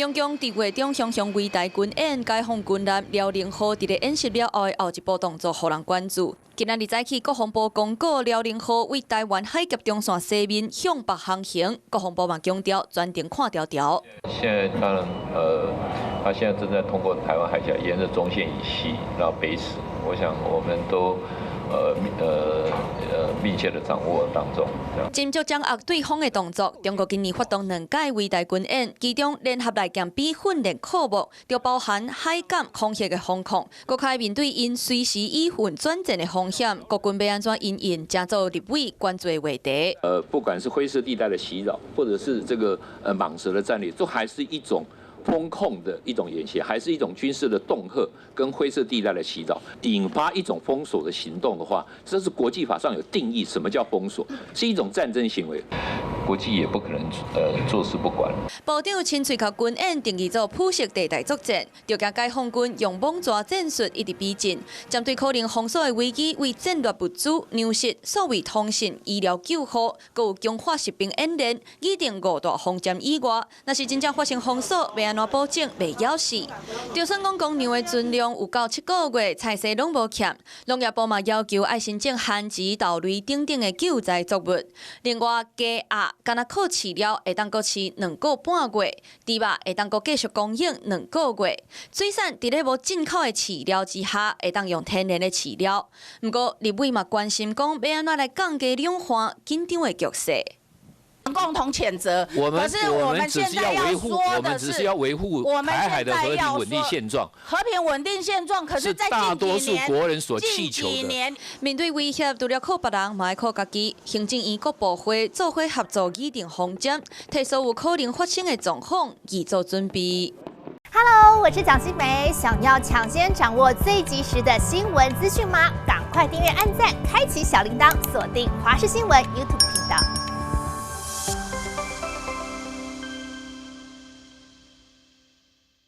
中共伫月中向围台军演解放军舰辽宁号伫咧演习了后一步动作，互人关注。今仔日早起，国防部公告辽宁号为台湾海峡中线西面向北航行，国防部嘛强调专程看条条。现在当然他现在正在通过台湾海峡，沿着中线以西到北尺，我想我们都密切的掌握当中。斟酌掌握对方的动作，中国今年发动2届围台军演，其中联合来舰比训练科目，就包含海监、空袭的防控。国开面对因随时以混转战的风险，国军要安怎因应，正做立委关注的话题。不管是灰色地带的袭扰，或者是这个蟒蛇的战略，都还是一种风控的一种演习，还是一种军事的恫吓跟灰色地带的袭扰，引发一种封锁的行动的话，这是国际法上有定义，什么叫封锁，是一种战争行为。国际也不可能坐视不管。部长亲自甲军演定义做普式地带作战，就甲解放军用猛抓战术一直逼近，针对可能封锁的危机，为战略物资、粮食、数位通信、医疗救护，佮有强化实兵演练，拟定5大方针以外，若是真正发生封锁，要安怎保证袂咬死？就算讲公粮的存量有到7个月，菜色拢无欠，农业部嘛要求爱申请旱季、稻类等等的救灾作物。另外，鸡鸭敢若靠饲料会当搁饲2个半月，猪肉会当搁继续供应2个月。水产伫咧无进口的饲料之下，会当用天然的饲料。不过，立委嘛关心讲要安怎来降低两岸紧张的局势。共同谴责，可是我们现在要说的是，我们只是要维护台海的和平稳定现状。和平稳定现状，可是在大多数国人所祈求的。面对威胁，除了靠别人，嘛要靠家己。行政院各部会做伙合作拟定方针，替所有可能发生的状况预做准备。Hello， 我是蒋欣梅。想要抢先掌握最及时的新闻资讯吗？赶快订阅、按赞、开启小铃铛，锁定华视新闻 YouTube 频道。